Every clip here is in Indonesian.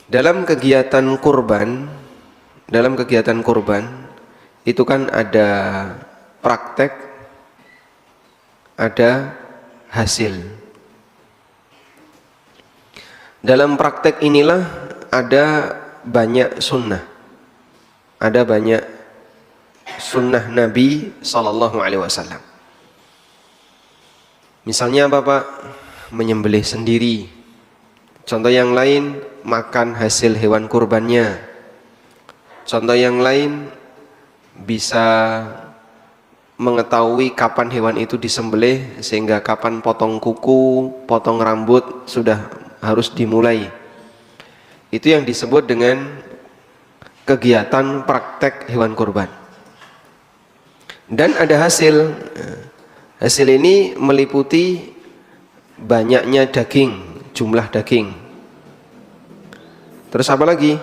Dalam kegiatan kurban itu kan ada praktek, ada hasil. Dalam praktek inilah ada banyak sunnah, ada banyak sunnah Nabi Sallallahu Alaihi Wasallam. Misalnya apa Pak? Menyembelih sendiri. Contoh yang lain, makan hasil hewan kurbannya. Contoh yang lain, bisa mengetahui kapan hewan itu disembelih, sehingga kapan potong kuku, potong rambut sudah harus dimulai. Itu yang disebut dengan kegiatan praktek hewan kurban. Dan ada hasil. Hasil ini meliputi banyaknya daging, jumlah daging. Terus apa lagi?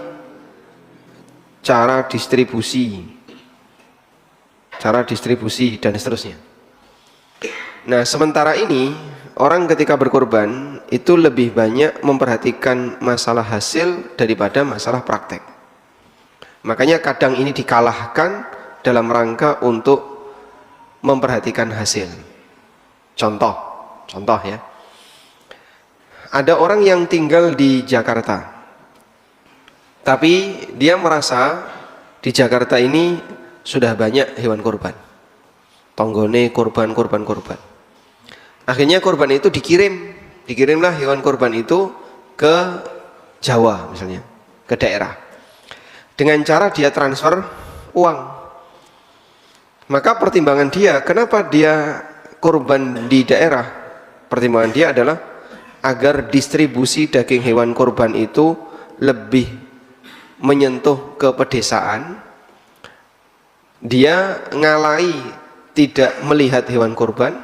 Cara distribusi dan seterusnya. Nah, sementara ini orang ketika berkorban itu lebih banyak memperhatikan masalah hasil daripada masalah praktek. Makanya kadang ini dikalahkan dalam rangka untuk memperhatikan hasil. Contoh ya. Ada orang yang tinggal di Jakarta, tapi dia merasa di Jakarta ini sudah banyak hewan kurban. Tonggone kurban. Akhirnya kurban itu dikirimlah hewan kurban itu ke Jawa misalnya, ke daerah. Dengan cara dia transfer uang. Maka pertimbangan dia, kenapa dia kurban di daerah? Pertimbangan dia adalah agar distribusi daging hewan kurban itu lebih menyentuh ke pedesaan. Dia ngalai tidak melihat hewan kurban,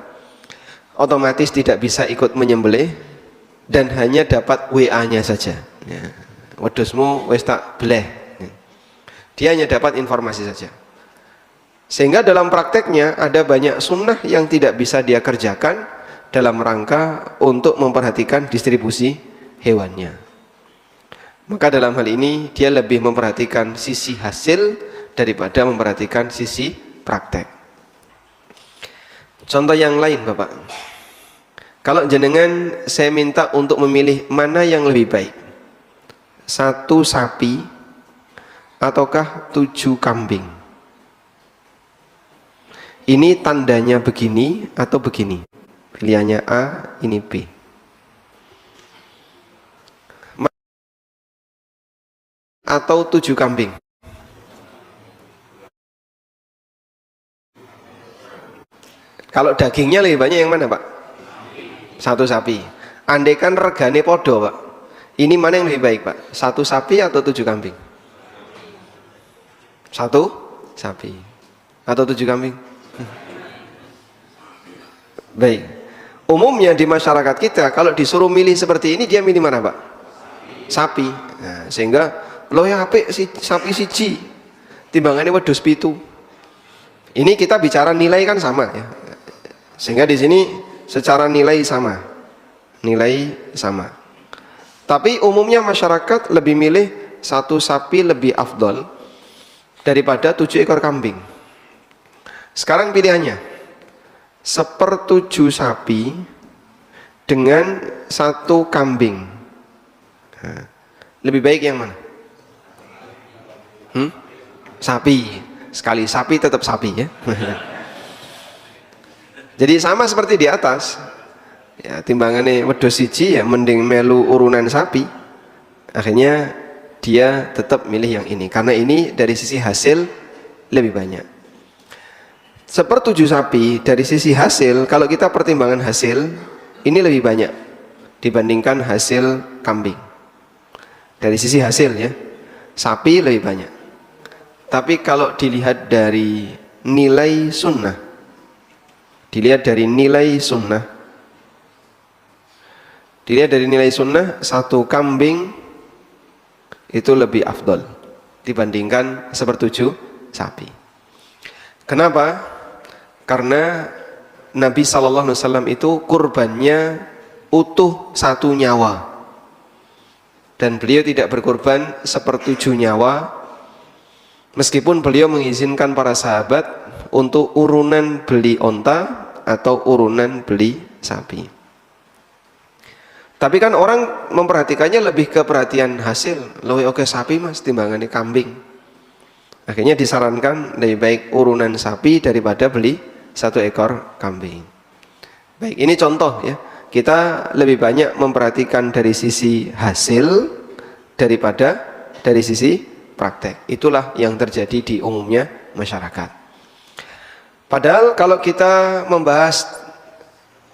otomatis tidak bisa ikut menyembelih dan hanya dapat WA-nya saja. Ya. Wedhusmu wis tak bleh. Dia hanya dapat informasi saja. Sehingga dalam prakteknya ada banyak sunnah yang tidak bisa dia kerjakan dalam rangka untuk memperhatikan distribusi hewannya. Maka dalam hal ini dia lebih memperhatikan sisi hasil daripada memperhatikan sisi praktek. Contoh yang lain Bapak, kalau jenengan saya minta untuk memilih mana yang lebih baik, 1 sapi ataukah 7 kambing, ini tandanya begini atau begini, pilihannya A, ini B. Atau 7 kambing. Kalau dagingnya lebih banyak yang mana Pak? 1 sapi. Andaikan regane podo Pak, ini mana yang lebih baik Pak? 1 sapi atau 7 kambing? 1 sapi atau 7 kambing? Baik. Umumnya di masyarakat kita kalau disuruh milih seperti ini, dia milih mana Pak? Sapi. Nah, sehingga lo ya apik sapi siji timbangannya wedhus 7. Ini kita bicara nilai kan sama ya. Sehingga di sini secara nilai sama. Tapi umumnya masyarakat lebih milih 1 sapi lebih afdol daripada 7 ekor kambing. Sekarang pilihannya 1/7 sapi dengan 1 kambing. Nah, lebih baik yang mana? Sapi. Sekali sapi tetap sapi ya. Jadi sama seperti di atas. Ya, timbangannya wedhus siji ya mending melu urunan sapi. Akhirnya dia tetap milih yang ini karena ini dari sisi hasil lebih banyak. 1/7 sapi dari sisi hasil, kalau kita pertimbangan hasil, ini lebih banyak dibandingkan hasil kambing. Dari sisi hasil ya, sapi lebih banyak. Tapi kalau dilihat dari nilai sunnah, dilihat dari nilai sunnah, 1 kambing itu lebih afdol dibandingkan 1/7 sapi. Kenapa? Karena Nabi SAW itu kurbannya utuh 1 nyawa dan beliau tidak berkorban sepertujuh nyawa, meskipun beliau mengizinkan para sahabat untuk urunan beli onta atau urunan beli sapi. Tapi kan orang memperhatikannya lebih ke perhatian hasil. Loh oke sapi mas timbangannya kambing. Akhirnya disarankan lebih baik urunan sapi daripada beli satu ekor kambing. Baik, ini contoh ya. Kita lebih banyak memperhatikan dari sisi hasil daripada dari sisi praktek. Itulah yang terjadi di umumnya masyarakat. Padahal kalau kita membahas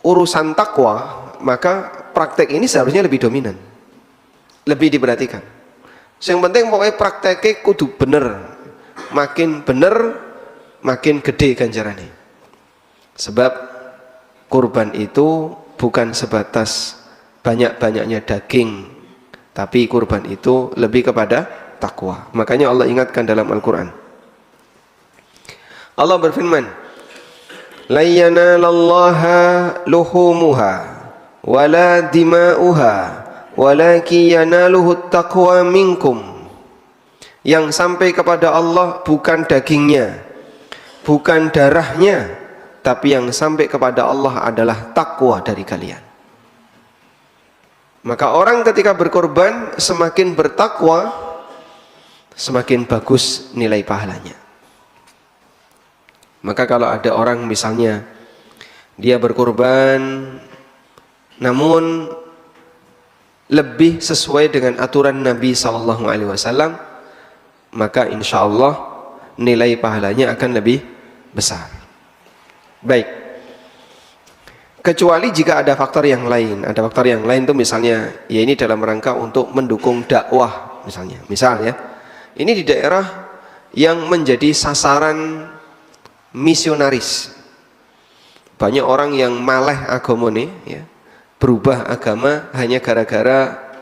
urusan takwa, maka praktek ini seharusnya lebih dominan, lebih diperhatikan. Yang penting pokoknya prakteknya kudu bener, makin bener makin gede ganjarannya. Sebab kurban itu bukan sebatas banyak-banyaknya daging, tapi kurban itu lebih kepada takwa. Makanya Allah ingatkan dalam Al-Quran, Allah berfirman, la yanalallaha luhumuha wala dima'uha walaki yanaluhu taqwa minkum. Yang sampai kepada Allah bukan dagingnya, bukan darahnya, tapi yang sampai kepada Allah adalah takwa dari kalian. Maka orang ketika berkorban semakin bertakwa, semakin bagus nilai pahalanya. Maka kalau ada orang misalnya dia berkorban namun lebih sesuai dengan aturan Nabi SAW, maka insya Allah nilai pahalanya akan lebih besar. Baik, kecuali jika ada faktor yang lain. Ada faktor yang lain itu misalnya, ya ini dalam rangka untuk mendukung dakwah misalnya. Misal ya, ini di daerah yang menjadi sasaran misionaris. Banyak orang yang maleh agama nih, ya, berubah agama hanya gara-gara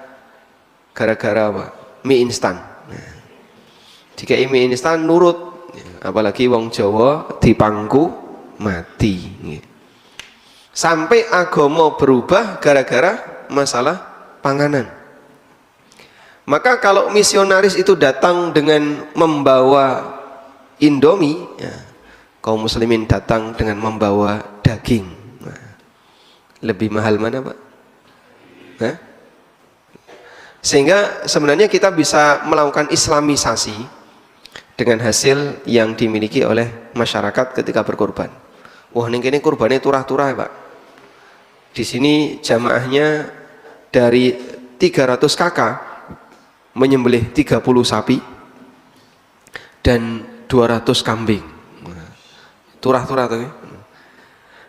apa? Mie instan. Nah, jika mie instan nurut, apalagi wong Jawa dipangku mati. Sampai agama berubah gara-gara masalah panganan. Maka kalau misionaris itu datang dengan membawa Indomie, ya, kaum muslimin datang dengan membawa daging. Lebih mahal mana Pak? Hah? Sehingga sebenarnya kita bisa melakukan islamisasi dengan hasil yang dimiliki oleh masyarakat ketika berkorban. Wah ini kurbannya turah-turah Pak. Di sini jamaahnya dari 300 kakak menyembelih 30 sapi dan 200 kambing. Turah-turah tuh.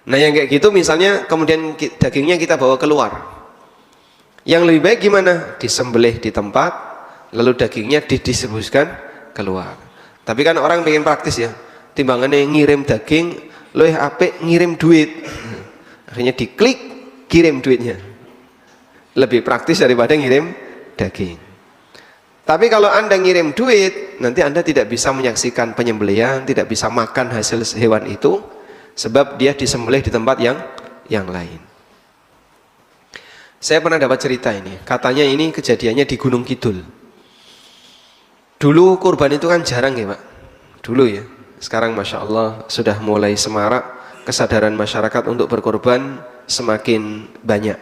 Nah yang kayak gitu misalnya kemudian dagingnya kita bawa keluar, yang lebih baik gimana? Disembelih di tempat, lalu dagingnya didistribusikan keluar. Tapi kan orang pengen praktis ya, timbangannya ngirim daging, lebih apik ngirim duit. Akhirnya diklik kirim duitnya, lebih praktis daripada ngirim daging. Tapi kalau Anda ngirim duit, nanti Anda tidak bisa menyaksikan penyembelihan, tidak bisa makan hasil hewan itu, sebab dia disembelih di tempat yang lain. Saya pernah dapat cerita ini, katanya ini kejadiannya di Gunung Kidul. Dulu kurban itu kan jarang ya Pak, dulu ya. Sekarang Masya Allah sudah mulai semarak, kesadaran masyarakat untuk berkorban semakin banyak.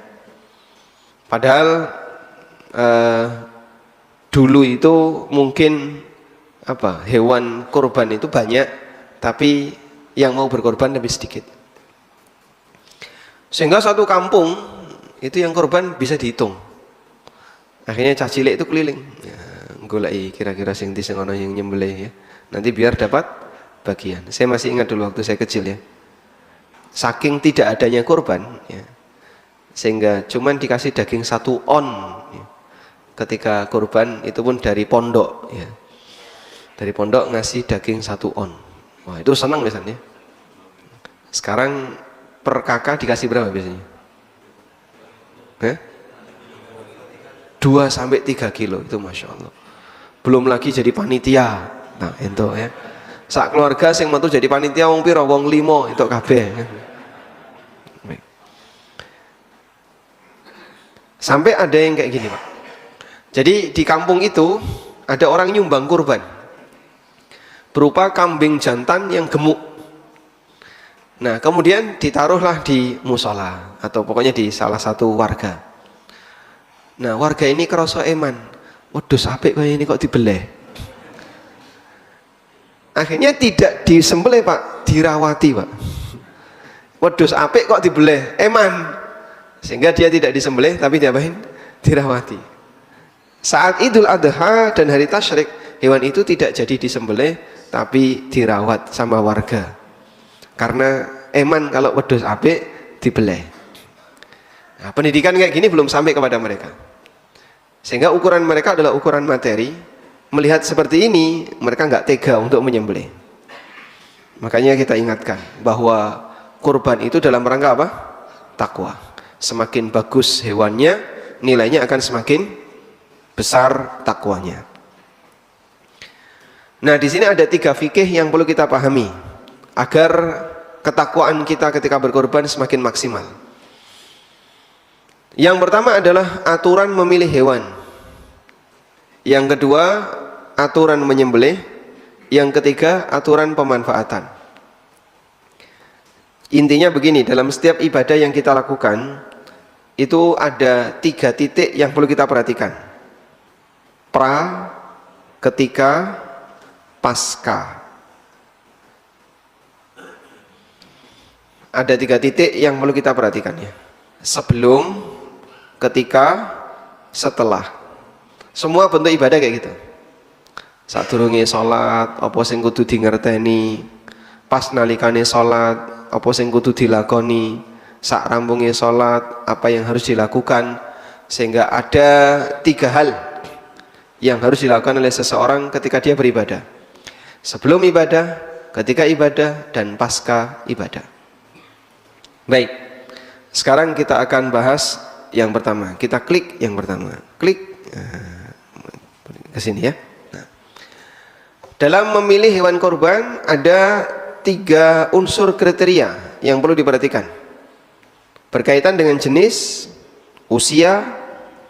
Padahal dulu itu mungkin hewan kurban itu banyak, tapi yang mau berkorban lebih sedikit. Sehingga satu kampung itu yang korban bisa dihitung. Akhirnya cah cilik itu keliling, ya, golek kira-kira sing sing ana yang nyembelih ya. Nanti biar dapat bagian. Saya masih ingat dulu waktu saya kecil ya. Saking tidak adanya korban ya, sehingga cuman dikasih daging 1 on ya. Ketika korban itu pun dari pondok ya. Dari pondok ngasih daging 1 on. Wah itu senang biasanya. Sekarang per kakak dikasih berapa biasanya? 2-3 kilo itu Masya Allah. Belum lagi jadi panitia. Nah itu ya. Sak keluarga sing metu jadi panitia wong piro? Wong 5 itu kabeh. Sampai ada yang kayak gini Pak. Jadi di kampung itu ada orang nyumbang kurban berupa kambing jantan yang gemuk. Nah, kemudian ditaruhlah di musola atau pokoknya di salah satu warga. Nah, warga ini kerasa eman, wedhus apik kaya ini kok dibeleh. Akhirnya tidak disembelih Pak, dirawati Pak. Wedhus apik kok dibeleh, eman. Sehingga dia tidak disembelih tapi diapain? Dirawati. Saat Idul Adha dan hari tasyrik, hewan itu tidak jadi disembelih tapi dirawat sama warga. Karena eman kalau wedhus apik dibeleh. Nah, pendidikan kayak gini belum sampai kepada mereka. Sehingga ukuran mereka adalah ukuran materi. Melihat seperti ini, mereka nggak tega untuk menyembelih. Makanya kita ingatkan bahwa kurban itu dalam rangka apa? Takwa. Semakin bagus hewannya, nilainya akan semakin besar takwanya. Nah, di sini ada 3 fikih yang perlu kita pahami agar ketakwaan kita ketika berkorban semakin maksimal. Yang pertama adalah aturan memilih hewan. Yang kedua, aturan menyembelih. Yang ketiga, aturan pemanfaatan. Intinya begini, dalam setiap ibadah yang kita lakukan itu ada 3 titik yang perlu kita perhatikan. Pra, ketika, pasca. Ada 3 titik yang perlu kita perhatikan ya. Sebelum, ketika, setelah. Semua bentuk ibadah kayak gitu. Sadurunge salat, apa sing kudu dingerteni, pas nalikane salat, apa sing kudu dilakoni, sak rampunge salat, apa yang harus dilakukan. Sehingga ada 3 hal yang harus dilakukan oleh seseorang ketika dia beribadah. Sebelum ibadah, ketika ibadah, dan pasca ibadah. Baik, sekarang kita akan bahas yang pertama. Kita klik yang pertama. Klik ke sini ya. Nah, dalam memilih hewan korban ada 3 unsur kriteria yang perlu diperhatikan berkaitan dengan jenis, usia,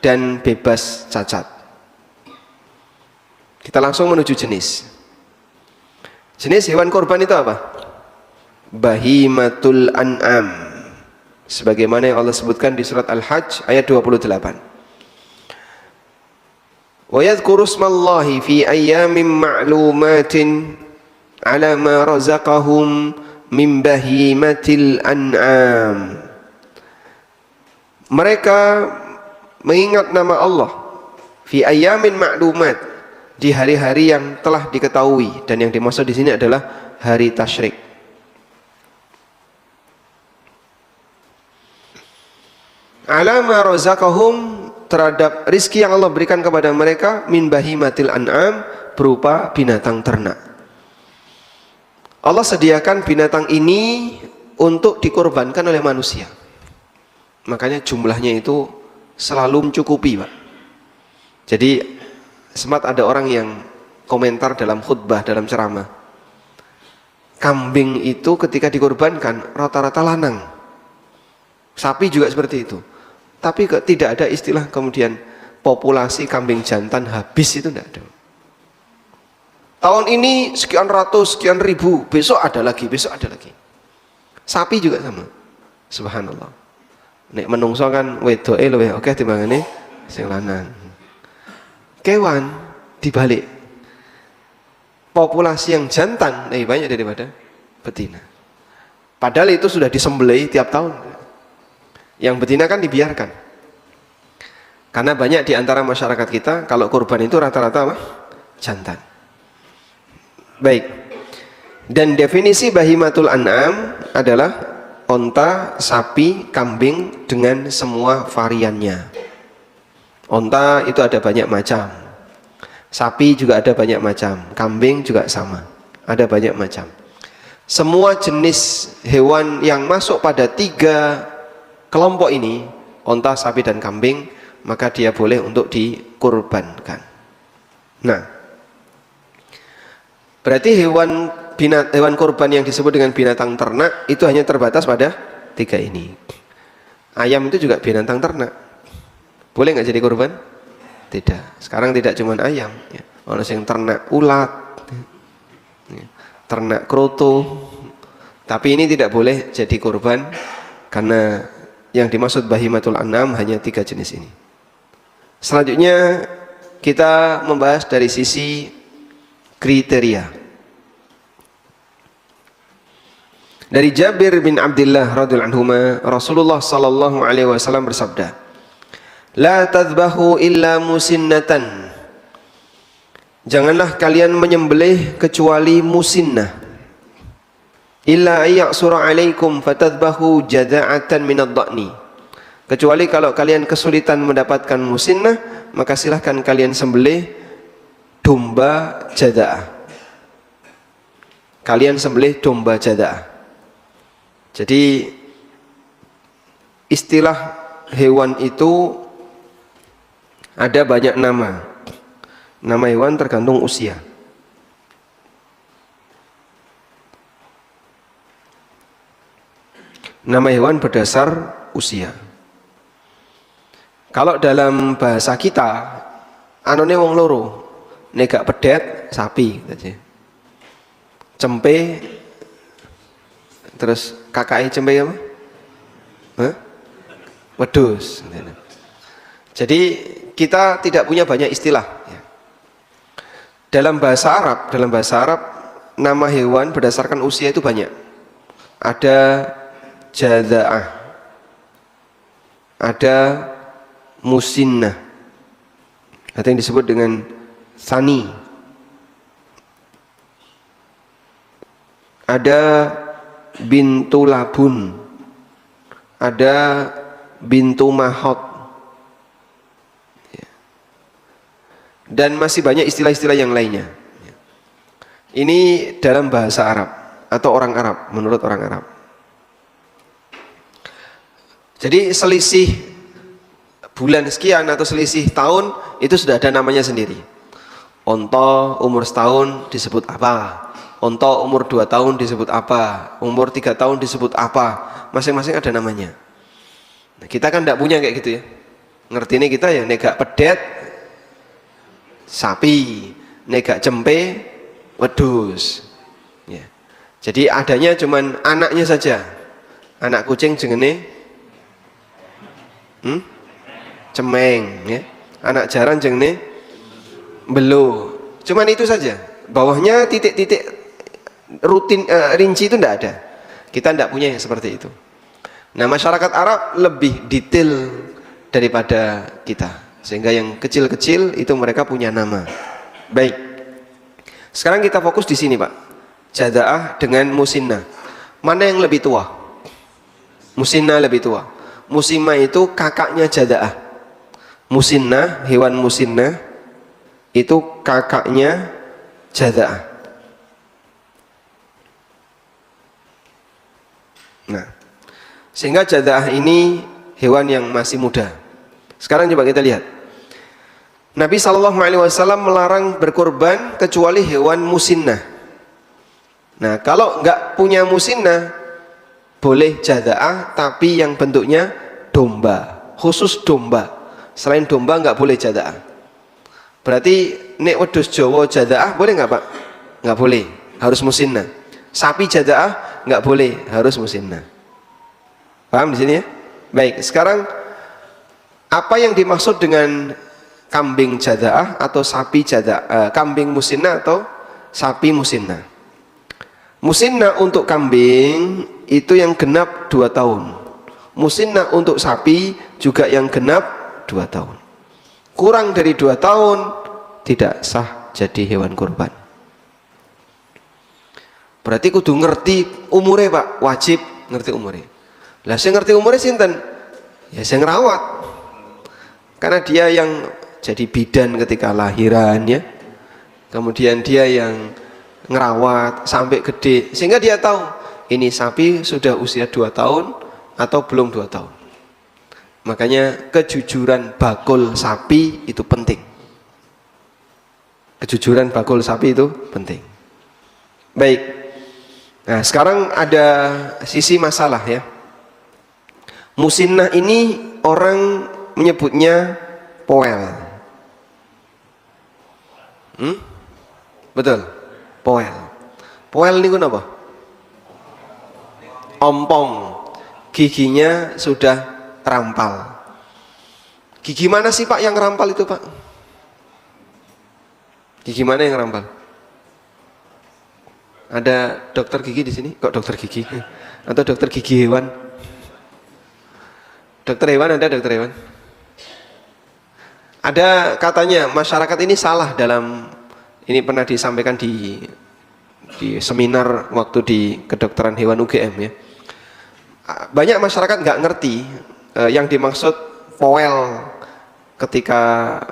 dan bebas cacat. Kita langsung menuju jenis. Jenis hewan korban itu apa? Bahimatul an'am, sebagaimana yang Allah sebutkan di surat Al-Hajj ayat 28. Wa yadhkuru ismallahi fi ayyamin ma'lumatin ala ma razaqahum min bahimatil an'am. Mereka mengingat nama Allah fi ayyamin ma'lumat, di hari-hari yang telah diketahui, dan yang dimaksud di sini adalah hari tasyrik. Ala ma razaqahum, terhadap rizki yang Allah berikan kepada mereka, min bahimatil an'am, berupa binatang ternak. Allah sediakan binatang ini untuk dikorbankan oleh manusia. Makanya jumlahnya itu selalu mencukupi Pak. Jadi sempat ada orang yang komentar dalam khutbah, dalam ceramah, kambing itu ketika dikorbankan rata-rata lanang, sapi juga seperti itu. Tapi tidak ada istilah kemudian populasi kambing jantan habis, itu tidak ada. Tahun ini sekian ratus, sekian ribu, besok ada lagi, besok ada lagi. Sapi juga sama. Subhanallah. Nek menungso kan wedoke luwih akeh timbangane sing lanang. Kewan dibalik. Populasi yang jantan lebih banyak daripada betina. Padahal itu sudah disembelih tiap tahun. Yang betina kan dibiarkan. Karena banyak di antara masyarakat kita kalau kurban itu rata-rata apa? Jantan. Baik. Dan definisi bahimatul an'am adalah onta, sapi, kambing dengan semua variannya. Onta itu ada banyak macam. Sapi juga ada banyak macam. Kambing juga sama. Ada banyak macam. Semua jenis hewan yang masuk pada 3 kelompok ini, onta, sapi, dan kambing, maka dia boleh untuk dikurbankan. Nah, berarti hewan kurban yang disebut dengan binatang ternak itu hanya terbatas pada 3 ini. Ayam itu juga binatang ternak. Boleh nggak jadi kurban? tidak. Sekarang tidak cuma ayam, ya. Ono sing ternak ulat, ya. Ternak kroto. Tapi ini tidak boleh jadi kurban karena yang dimaksud bahimatul an'am hanya 3 jenis ini. Selanjutnya kita membahas dari sisi kriteria. Dari Jabir bin Abdullah radhiyallahu anhu, Rasulullah sallallahu alaihi wasallam bersabda, "La tadhbahu illa musinnatan." Janganlah kalian menyembelih kecuali musinnah. Illa ayyasura alaikum fatadhbahu jada'atan minad dha'ni. Kecuali kalau kalian kesulitan mendapatkan musinnah, maka silahkan kalian sembelih domba jada'ah. Kalian sembelih domba jada'ah. Jadi istilah hewan itu ada banyak nama. Nama hewan tergantung usia. Nama hewan berdasar usia. Kalau dalam bahasa kita, anone wong loro, nek gak pedet sapi, cempe, terus kakaknya cempe apa? Hah? Wedhus. Jadi kita tidak punya banyak istilah. Dalam bahasa Arab, nama hewan berdasarkan usia itu banyak. Ada jada'ah, ada musinnah, ada yang disebut dengan thani, ada bintu labun, ada bintu mahot, dan masih banyak istilah-istilah yang lainnya. Ini dalam bahasa Arab atau orang Arab, menurut orang Arab. Jadi selisih bulan sekian atau selisih tahun itu sudah ada namanya sendiri. Onto umur setahun disebut apa, onto umur 2 tahun disebut apa, umur 3 tahun disebut apa, masing-masing ada namanya. Nah, kita kan tidak punya kayak gitu ya. Ngerti ini kita ya, negak pedet sapi, negak cempe wedhus. Ya. Jadi adanya cuman anaknya saja. Anak kucing jenenge cemeng, ya. Anak jaran jenenge belo. Cuman itu saja. Bawahnya titik-titik rutin rinci itu tidak ada. Kita tidak punya yang seperti itu. Nah, masyarakat Arab lebih detail daripada kita, sehingga yang kecil-kecil itu mereka punya nama. Baik. Sekarang kita fokus di sini, Pak. Jada'ah dengan musinnah. Mana yang lebih tua? Musinnah lebih tua. Musinnah itu kakaknya jada'ah. Musinnah, hewan musinnah itu kakaknya jada'ah. Nah, sehingga jada'ah ini hewan yang masih muda. Sekarang coba kita lihat. Nabi SAW melarang berkorban kecuali hewan musinnah. Nah, kalau nggak punya musinnah, boleh jada'ah tapi yang bentuknya domba, khusus domba. Selain domba nggak boleh jada'ah. Berarti nek wedhus Jawa jada'ah boleh nggak Pak? Nggak boleh, harus musinnah. Sapi jada'ah nggak boleh, harus musinnah. Paham di sini ya? Baik, sekarang apa yang dimaksud dengan kambing jada'ah atau sapi jada'ah, kambing musinnah atau sapi musinnah? Musinnah untuk kambing itu yang genap 2 tahun. Musinnah untuk sapi juga yang genap 2 tahun. Kurang dari 2 tahun tidak sah jadi hewan kurban. Berarti kudu ngerti umure Pak, wajib ngerti umure. Lah saya ngerti umure sinten? Ya saya ngerawat. Karena dia yang jadi bidan ketika lahiran ya. Kemudian dia yang ngerawat sampai gede, sehingga dia tahu ini sapi sudah usia 2 tahun atau belum 2 tahun. Makanya kejujuran bakul sapi itu penting. Kejujuran bakul sapi itu penting. Baik. Nah, sekarang ada sisi masalah ya. Musinnah ini orang menyebutnya poel. Hmm? Betul. Poel. Poel niku napa? Ompong. Giginya sudah rampal. Gigi mana sih Pak yang rampal itu Pak? Gigi mana yang rampal? Ada dokter gigi di sini? Kok dokter gigi? Atau dokter gigi hewan? Dokter hewan ada dokter hewan? Ada katanya masyarakat ini salah dalam, ini pernah disampaikan di seminar waktu di kedokteran hewan UGM ya. Banyak masyarakat nggak ngerti yang dimaksud poel ketika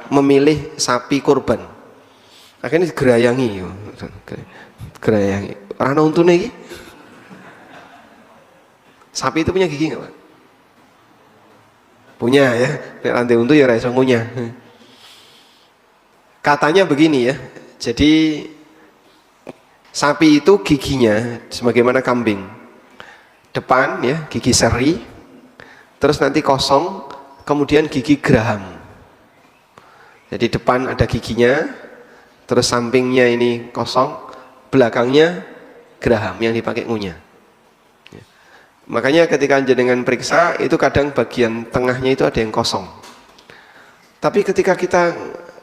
memilih sapi kurban. Akhirnya digerayangi, gerayangi. Rana untune iki. Sapi itu punya gigi nggak Pak? Punya ya. Lantai untu ya raiso ngunyah. Katanya begini ya. Jadi sapi itu giginya sebagaimana kambing. Depan ya gigi seri, terus nanti kosong, kemudian gigi geraham. Jadi depan ada giginya, terus sampingnya ini kosong, belakangnya geraham yang dipakai ngunyah. Ya. Makanya ketika jenengan periksa itu kadang bagian tengahnya itu ada yang kosong. Tapi ketika kita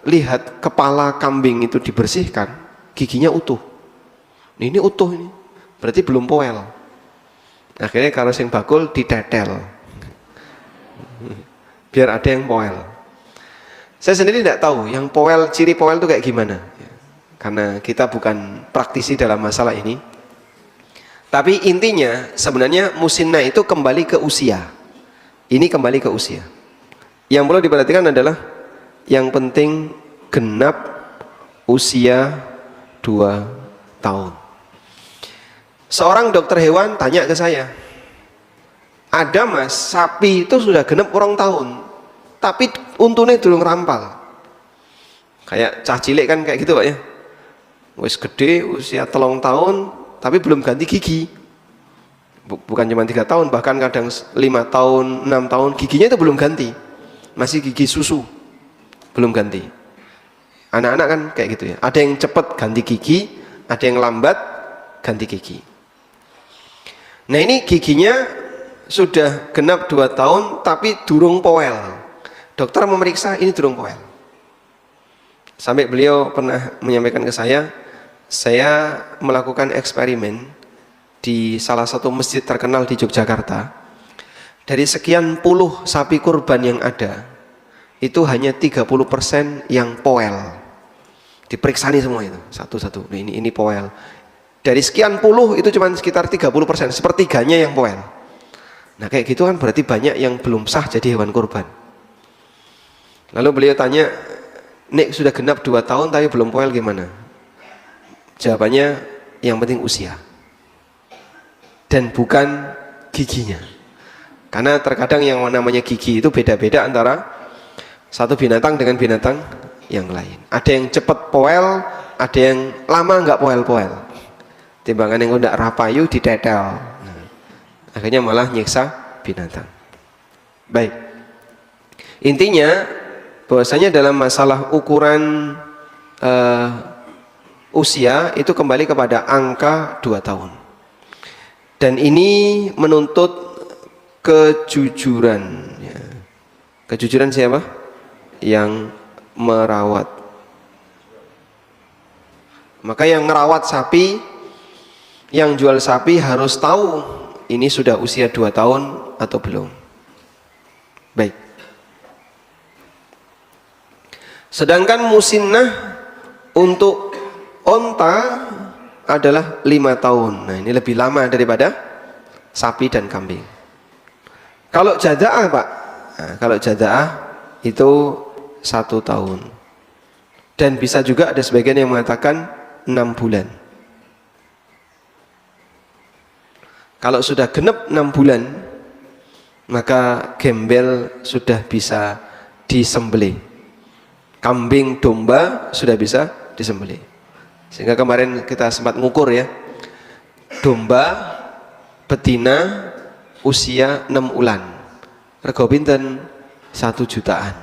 lihat kepala kambing itu dibersihkan, giginya utuh. Ini utuh ini, berarti belum poel. Akhirnya kalau sing bakul ditetel biar ada yang poel. Saya sendiri tidak tahu yang poel, ciri poel itu kayak gimana, karena kita bukan praktisi dalam masalah ini. Tapi intinya sebenarnya musinnah itu kembali ke usia. Ini kembali ke usia. Yang perlu diperhatikan adalah yang penting genap usia 2 tahun. Seorang dokter hewan tanya ke saya, ada mas, sapi itu sudah genep 2 tahun, tapi untune durung rampal. Kayak cah cilik kan kayak gitu Pak ya. Wis gede, usia 3 tahun, tapi belum ganti gigi. Bukan cuma 3 tahun, bahkan kadang 5 tahun, 6 tahun, giginya itu belum ganti. Masih gigi susu, belum ganti. Anak-anak kan kayak gitu ya. Ada yang cepat ganti gigi, ada yang lambat ganti gigi. Nah ini giginya sudah genap 2 tahun tapi durung poel. Dokter memeriksa ini durung poel. Sampai beliau pernah menyampaikan ke saya melakukan eksperimen di salah satu masjid terkenal di Yogyakarta. Dari sekian puluh sapi kurban yang ada, itu hanya 30% yang poel. Diperiksani semua itu satu-satu. Ini poel. Dari sekian puluh itu cuma sekitar 30%, sepertiganya yang poel. Nah kayak gitu kan berarti banyak yang belum sah jadi hewan kurban. Lalu beliau tanya, Nek sudah genap 2 tahun tapi belum poel gimana? Jawabannya yang penting usia dan bukan giginya. Karena terkadang yang namanya gigi itu beda-beda antara satu binatang dengan binatang yang lain. Ada yang cepat poel, ada yang lama nggak poel-poel. Timbangan yang udah rapayu ditetel, akhirnya malah nyiksa binatang. Baik, intinya bahwasanya dalam masalah ukuran usia itu kembali kepada angka 2 tahun, dan ini menuntut kejujuran ya. Kejujuran siapa? Yang merawat. Maka yang merawat sapi, yang jual sapi harus tahu ini sudah usia 2 tahun atau belum. Baik. Sedangkan musinnah untuk onta adalah 5 tahun. Nah ini lebih lama daripada sapi dan kambing. Kalau jada'ah Pak, nah, kalau jada'ah itu 1 tahun. Dan bisa juga ada sebagian yang mengatakan 6 bulan. Kalau sudah genep 6 bulan, maka gembel sudah bisa disembelih. Kambing, domba sudah bisa disembelih. Sehingga kemarin kita sempat ngukur ya, domba betina usia 6 bulan, rego pinten 1 jutaan.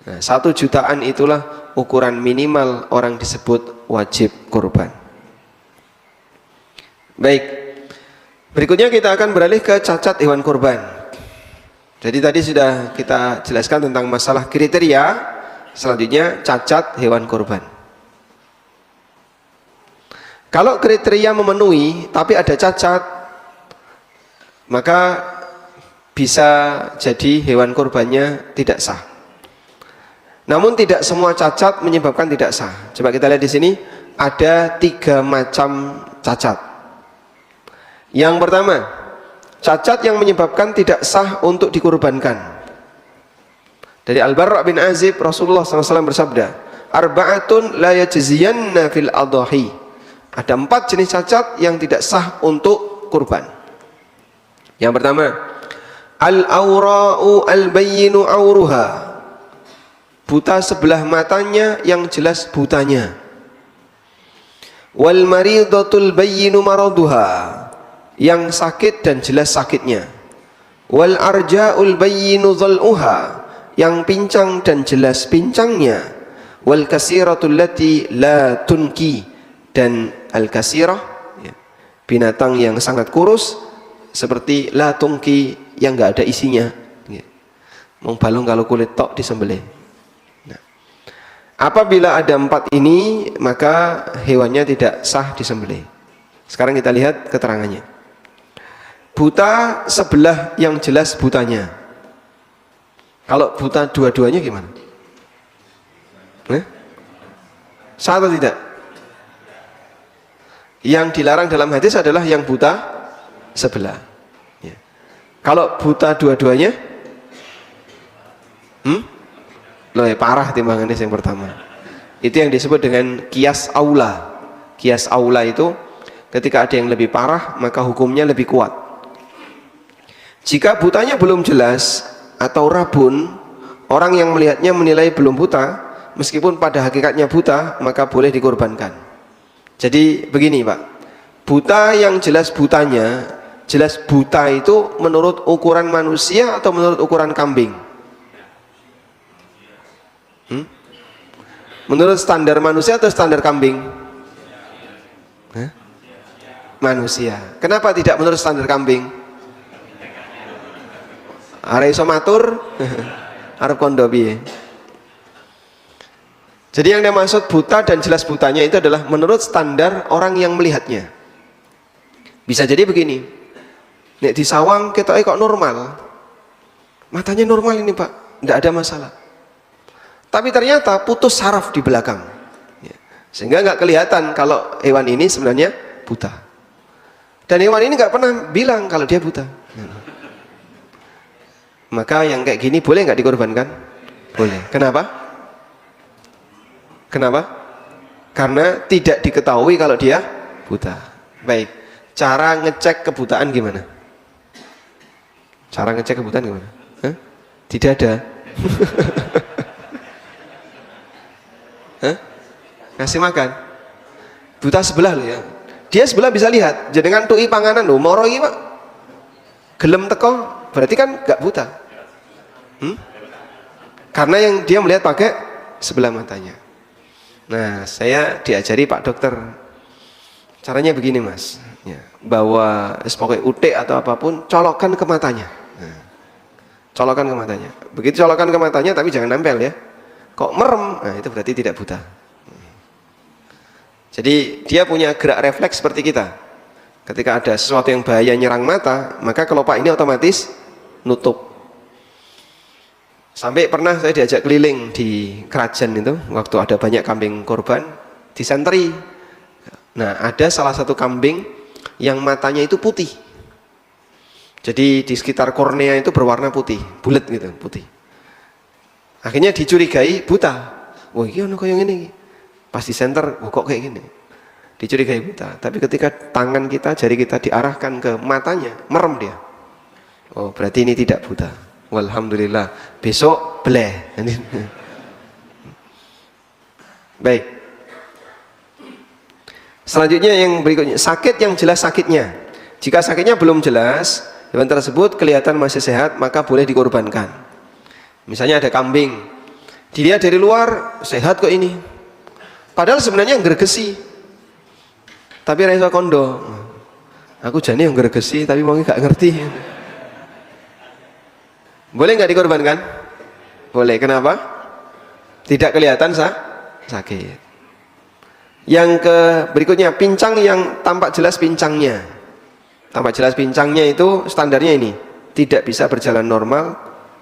Nah, 1 jutaan itulah ukuran minimal orang disebut wajib kurban. Baik, berikutnya kita akan beralih ke cacat hewan kurban. Jadi tadi sudah kita jelaskan tentang masalah kriteria, selanjutnya cacat hewan kurban. Kalau kriteria memenuhi tapi ada cacat, maka bisa jadi hewan kurbannya tidak sah. Namun tidak semua cacat menyebabkan tidak sah. Coba kita lihat di sini ada 3 macam cacat. Yang pertama, cacat yang menyebabkan tidak sah untuk dikurbankan. Dari Al-Barra bin Azib, Rasulullah SAW bersabda, arba'atun la yajziyanna fil adhahi. Ada 4 jenis cacat yang tidak sah untuk kurban. Yang pertama, al-awra'u al-bayyinu awruha. Buta sebelah matanya yang jelas butanya. Wal maridatul bayyinu maraduha. Yang sakit dan jelas sakitnya. Wal arja'ul bayyinu dhal'uha. Yang pincang dan jelas pincangnya. Wal kasiratul lati la tunki. Dan al-kasirah, binatang yang sangat kurus, seperti la tunki, yang nggak ada isinya. Mau balung kalau kulit tok disembelih. Nah, apabila ada 4 ini, maka hewannya tidak sah disembelih. Sekarang kita lihat keterangannya. Buta sebelah yang jelas butanya. Kalau buta dua-duanya gimana? Sah atau tidak? Yang dilarang dalam hadis adalah yang buta sebelah. Ya. Kalau buta dua-duanya, loh, parah timbangannya yang pertama. Itu yang disebut dengan qiyas aula. Qiyas aula itu ketika ada yang lebih parah, maka hukumnya lebih kuat. Jika butanya belum jelas atau rabun, orang yang melihatnya menilai belum buta, meskipun pada hakikatnya buta, maka boleh dikorbankan. Jadi begini Pak, buta yang jelas butanya, jelas buta itu menurut ukuran manusia atau menurut ukuran kambing? Menurut standar manusia atau standar kambing? Manusia. Kenapa tidak menurut standar kambing? Are iso matur arep kondo piye. Jadi yang dimaksud buta dan jelas butanya itu adalah menurut standar orang yang melihatnya. Bisa jadi begini, nek di sawang ketoke kok normal, matanya normal ini Pak, tidak ada masalah. Tapi ternyata putus saraf di belakang, sehingga nggak kelihatan kalau hewan ini sebenarnya buta. Dan hewan ini nggak pernah bilang kalau dia buta. Maka yang kayak gini boleh nggak dikorbankan? Boleh. Kenapa? Kenapa? Karena tidak diketahui kalau dia buta. Baik. Cara ngecek kebutaan gimana? Cara ngecek kebutaan gimana? Tidak ada. Ngasih makan. Buta sebelah loh ya. Dia sebelah bisa lihat. Jenengan tuhi panganan loh. Moro iki Pak. Gelem teko, berarti kan nggak buta. Karena yang dia melihat pakai sebelah matanya. Nah, saya diajari Pak Dokter, caranya begini Mas, ya, bawa pakai utek atau apapun, colokkan ke matanya. Nah, colokkan ke matanya. Begitu colokkan ke matanya, tapi jangan nempel ya. Kok merem, nah itu berarti tidak buta. Jadi dia punya gerak refleks seperti kita. Ketika ada sesuatu yang bahaya nyerang mata, maka kelopak ini otomatis nutup. Sampai pernah saya diajak keliling di kerajaan itu, waktu ada banyak kambing korban, disenteri. Nah, ada salah satu kambing yang matanya itu putih. Jadi di sekitar kornea itu berwarna putih, bulat gitu, putih. Akhirnya dicurigai buta. Wah, ini ono kayak gini. Pas di center, kok kayak gini. Dicurigai buta. Tapi ketika tangan kita, jari kita diarahkan ke matanya, merem dia. Oh, berarti ini tidak buta. Walhamdulillah, besok bleh. Baik. Selanjutnya yang berikutnya, sakit yang jelas sakitnya. Jika sakitnya belum jelas, hewan tersebut kelihatan masih sehat, maka boleh dikorbankan. Misalnya ada kambing Dilihat dari luar sehat kok ini, padahal sebenarnya gregesi, tapi rasa kondo. Aku jani yang gregesi tapi wong gak ngerti. Boleh nggak dikorbankan? Boleh. Kenapa? Tidak kelihatan sakit. Yang ke berikutnya, pincang yang tampak jelas pincangnya. Tampak jelas pincangnya itu standarnya ini, tidak bisa berjalan normal,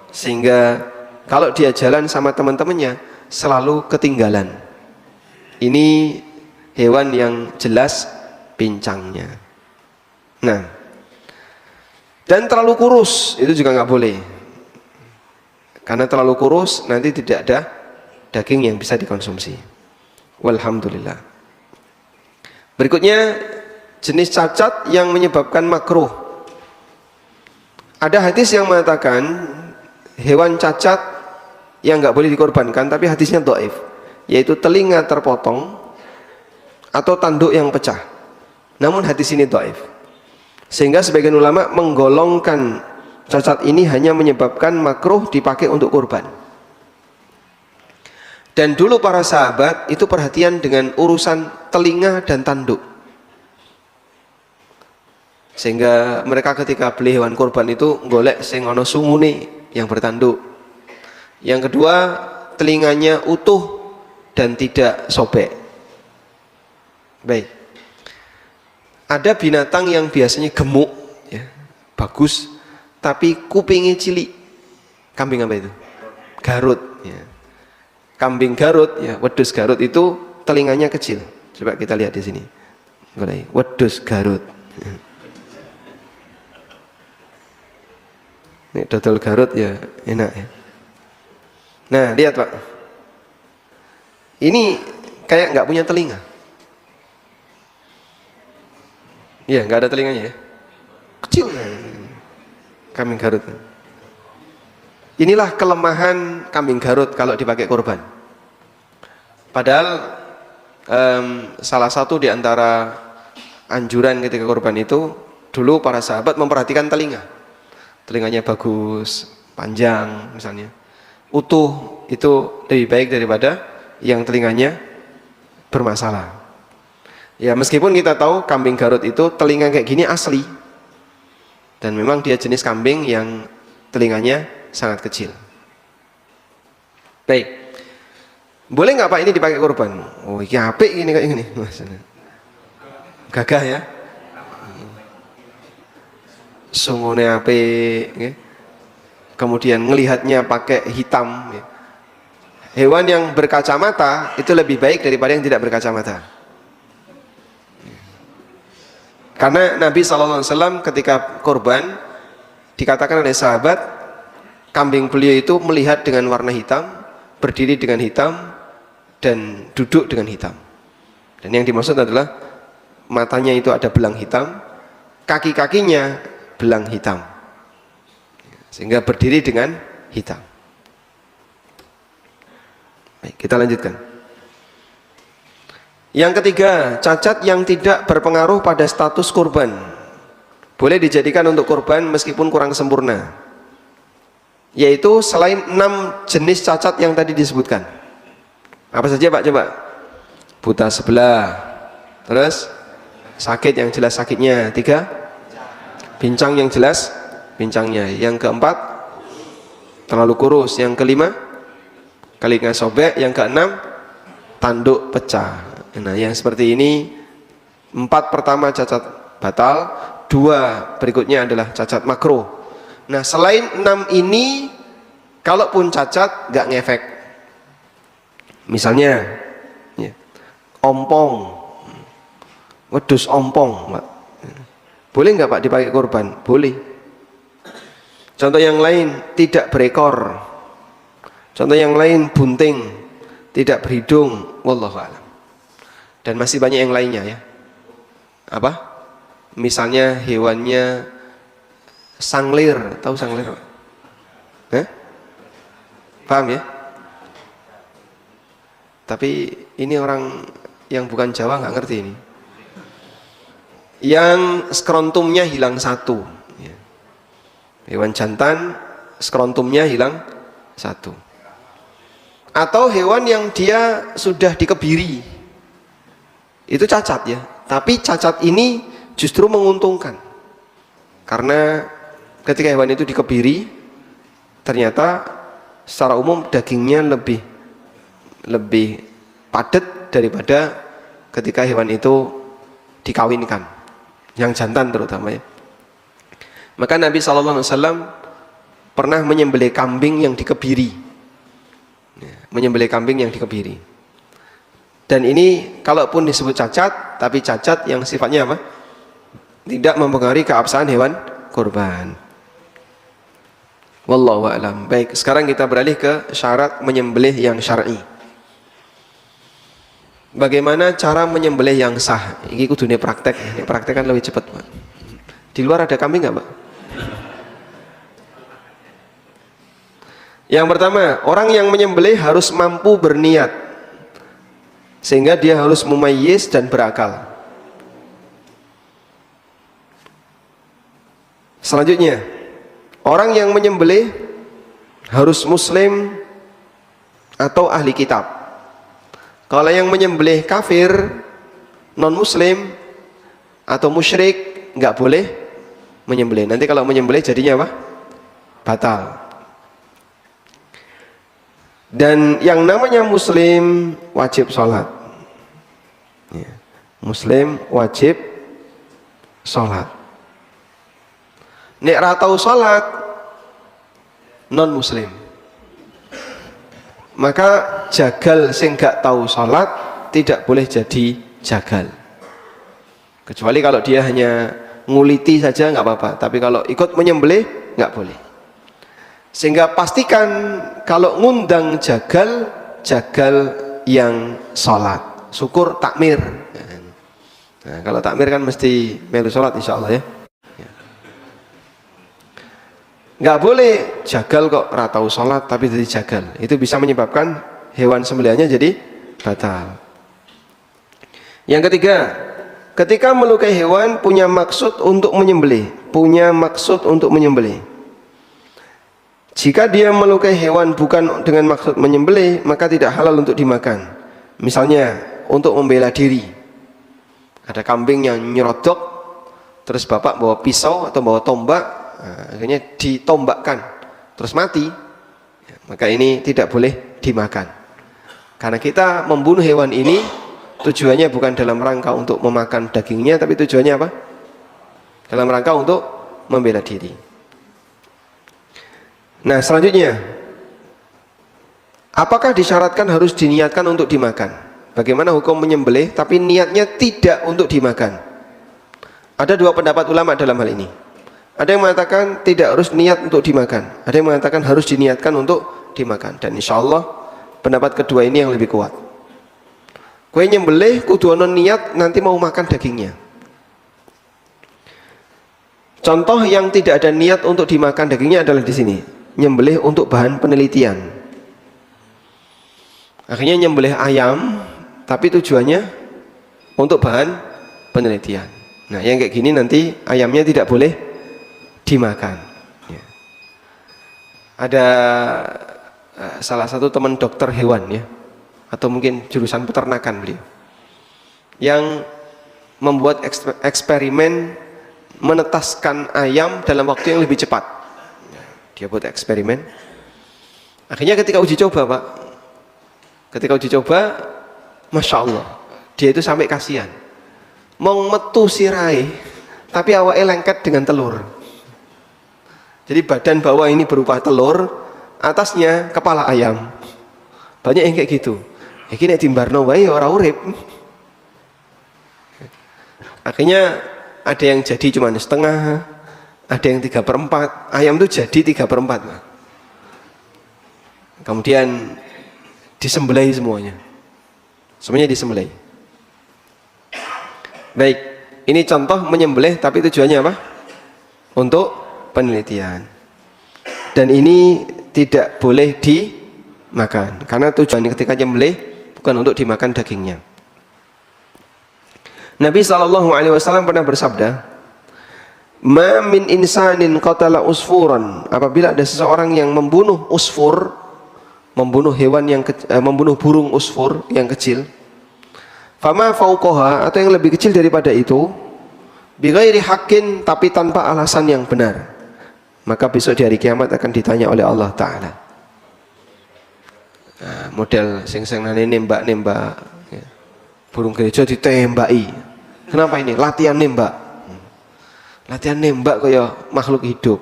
sehingga kalau dia jalan sama teman-temannya selalu ketinggalan. Ini hewan yang jelas pincangnya. Nah, dan terlalu kurus itu juga nggak boleh, karena terlalu kurus nanti tidak ada daging yang bisa dikonsumsi. Walhamdulillah. Berikutnya, jenis cacat yang menyebabkan makruh. Ada hadis yang mengatakan hewan cacat yang nggak boleh dikorbankan, tapi hadisnya dhaif, yaitu telinga terpotong atau tanduk yang pecah. Namun hadis ini dhaif, sehingga sebagian ulama menggolongkan cacat ini hanya menyebabkan makruh dipakai untuk kurban. Dan dulu para sahabat itu perhatian dengan urusan telinga dan tanduk, sehingga mereka ketika beli hewan kurban itu golek sing ana sungune yang bertanduk. Yang kedua, telinganya utuh dan tidak sobek. Baik. Ada binatang yang biasanya gemuk, ya, bagus, tapi kupingnya cilik. Kambing apa itu? Garut. Ya. Kambing Garut, ya, wedhus Garut itu telinganya kecil. Coba kita lihat di sini. Wedhus Garut. Ya. Ini dodol Garut ya enak ya. Nah, lihat Pak. Ini kayak nggak punya telinga. Iya, nggak ada telinganya ya. Kecil. Kambing Garut. Inilah kelemahan kambing Garut kalau dipakai kurban. Padahal salah satu di antara anjuran ketika kurban itu, dulu para sahabat memperhatikan telinga. Telinganya bagus, panjang misalnya, utuh, itu lebih baik daripada yang telinganya bermasalah. Ya, meskipun kita tahu kambing Garut itu telinga kayak gini asli, dan memang dia jenis kambing yang telinganya sangat kecil. Baik, boleh nggak Pak ini dipakai kurban? Oh, ini apik ini kayak gini, gagah ya, sungune apik, ya. Kemudian ngelihatnya pakai hitam. Ya. Hewan yang berkacamata itu lebih baik daripada yang tidak berkacamata. Karena Nabi SAW ketika kurban dikatakan oleh sahabat, kambing beliau itu melihat dengan warna hitam, berdiri dengan hitam, dan duduk dengan hitam. Dan yang dimaksud adalah matanya itu ada belang hitam, kaki-kakinya belang hitam, sehingga berdiri dengan hitam. Baik, kita lanjutkan. Yang ketiga, cacat yang tidak berpengaruh pada status kurban, boleh dijadikan untuk kurban meskipun kurang sempurna, yaitu selain 6 jenis cacat yang tadi disebutkan. Apa saja Pak? Coba. Buta sebelah, terus sakit yang jelas sakitnya, 3, pincang yang jelas pincangnya, yang keempat terlalu kurus, yang kelima telinga sobek, yang keenam tanduk pecah. Nah, yang seperti ini 4 pertama cacat batal, 2 berikutnya adalah cacat makruh. Nah, selain 6 ini, kalaupun cacat nggak ngefek, misalnya ya, ompong, wedhus ompong, Pak. Boleh nggak Pak dipakai kurban? Boleh. Contoh yang lain, tidak berekor. Contoh yang lain, bunting, tidak berhidung, wallahu a'lam. Dan masih banyak yang lainnya ya. Apa? Misalnya hewannya sanglir, tahu sanglir? Paham ya? Tapi ini orang yang bukan Jawa nggak ngerti ini. Yang skrontumnya hilang 1. Ya. Hewan jantan skrontumnya hilang 1. Atau hewan yang dia sudah dikebiri, itu cacat ya, tapi cacat ini justru menguntungkan, karena ketika hewan itu dikebiri, ternyata secara umum dagingnya lebih padat daripada ketika hewan itu dikawinkan, yang jantan terutama ya. Maka Nabi SAW pernah menyembelih kambing yang dikebiri, menyembelih kambing yang dikebiri. Dan ini kalaupun disebut cacat, tapi cacat yang sifatnya apa? Tidak mempengaruhi keabsahan hewan kurban. Wallahu a'lam. Baik, sekarang kita beralih ke syarat menyembelih yang syar'i. Bagaimana cara menyembelih yang sah? Ini kudune praktek. Ini praktek kan lebih cepat, Pak. Di luar ada kambing nggak, Pak? Yang pertama, orang yang menyembelih harus mampu berniat, sehingga dia harus mumayyiz dan berakal. Selanjutnya, orang yang menyembelih harus muslim atau ahli kitab. Kalau yang menyembelih kafir, non muslim atau musyrik, nggak boleh menyembelih. Nanti kalau menyembelih jadinya apa? Batal. Dan yang namanya muslim wajib sholat. Muslim wajib sholat. Nek ra tau sholat, non muslim, maka jagal sing gak tahu sholat tidak boleh jadi jagal, kecuali kalau dia hanya nguliti saja nggak apa-apa, tapi kalau ikut menyembelih nggak boleh. Sehingga pastikan kalau ngundang jagal, jagal yang sholat, syukur takmir. Nah, kalau takmir kan mesti melu sholat insya Allah ya. Nggak boleh jagal kok ratau sholat tapi jadi jagal, itu bisa menyebabkan hewan sembelihannya jadi batal. Yang ketiga, ketika melukai hewan punya maksud untuk menyembelih, jika dia melukai hewan bukan dengan maksud menyembelih, maka tidak halal untuk dimakan. Misalnya untuk membela diri, ada kambing yang nyerodok, terus bapak bawa pisau atau bawa tombak, akhirnya ditombakkan terus mati, maka ini tidak boleh dimakan. Karena kita membunuh hewan ini tujuannya bukan dalam rangka untuk memakan dagingnya, tapi tujuannya apa? Dalam rangka untuk membela diri. Nah, selanjutnya, apakah disyaratkan harus diniatkan untuk dimakan? Bagaimana hukum menyembelih tapi niatnya tidak untuk dimakan? Ada dua pendapat ulama dalam hal ini. Ada yang mengatakan tidak harus niat untuk dimakan, ada yang mengatakan harus diniatkan untuk dimakan. Dan insya Allah pendapat kedua ini yang lebih kuat. Kue nyembelih kudu ono niat nanti mau makan dagingnya. Contoh yang tidak ada niat untuk dimakan dagingnya adalah di sini. Nyembelih untuk bahan penelitian. Akhirnya nyembelih ayam tapi tujuannya untuk bahan penelitian. Nah, yang kayak gini nanti ayamnya tidak boleh dimakan ya. Ada salah satu teman dokter hewan ya, atau mungkin jurusan peternakan beliau, yang membuat eksperimen menetaskan ayam dalam waktu yang lebih cepat. Dia buat eksperimen, akhirnya ketika uji coba Pak, Masya Allah, dia itu sampai kasihan, mau metu sirai tapi awalnya lengket dengan telur. Jadi badan bawah ini berupa telur, atasnya kepala ayam. Banyak yang kayak gitu. Iki nek dimbarno wae ora urip. Akhirnya ada yang jadi cuma setengah, ada yang 3/4. Ayam itu jadi 3/4. Kemudian disembelih semuanya. Semuanya disembelih. Baik, ini contoh menyembelih tapi tujuannya apa? Untuk penelitian. Dan ini tidak boleh dimakan karena tujuan ketika nyembelih bukan untuk dimakan dagingnya. Nabi SAW pernah bersabda, "Ma min insanin qatala usfuran." Apabila ada seseorang yang membunuh usfur, membunuh burung usfur yang kecil, fama fauqaha, atau yang lebih kecil daripada itu, bighairi haqqin, tapi tanpa alasan yang benar, maka besok di hari kiamat akan ditanya oleh Allah Ta'ala. Nah, model sing-singane nembak-nembak ya. Burung gereja ditembaki, kenapa ini? Latihan nembak. Latihan nembak kaya makhluk hidup,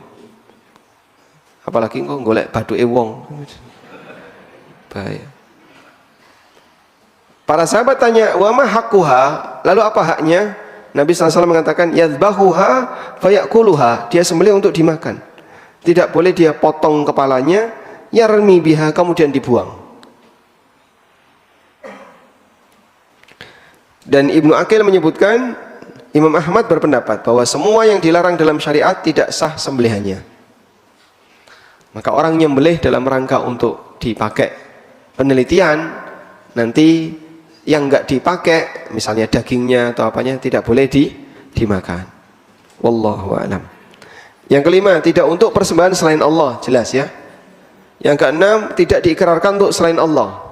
apalagi kok golek baduke wong, bahaya. Para sahabat tanya, wa ma haqquha, lalu apa haknya? Nabi SAW mengatakan, yadhbahuha fayakuluha, dia sembelih untuk dimakan, tidak boleh dia potong kepalanya, yarmi biha, kemudian dibuang. Dan Ibnu Aqil menyebutkan, Imam Ahmad berpendapat bahwa semua yang dilarang dalam syariat tidak sah sembelihannya. Maka orang nyembelih dalam rangka untuk dipakai penelitian, nanti yang enggak dipakai, misalnya dagingnya atau apanya, tidak boleh dimakan. Wallahu a'lam. Yang kelima, tidak untuk persembahan selain Allah, jelas ya. Yang keenam, tidak diikrarkan untuk selain Allah.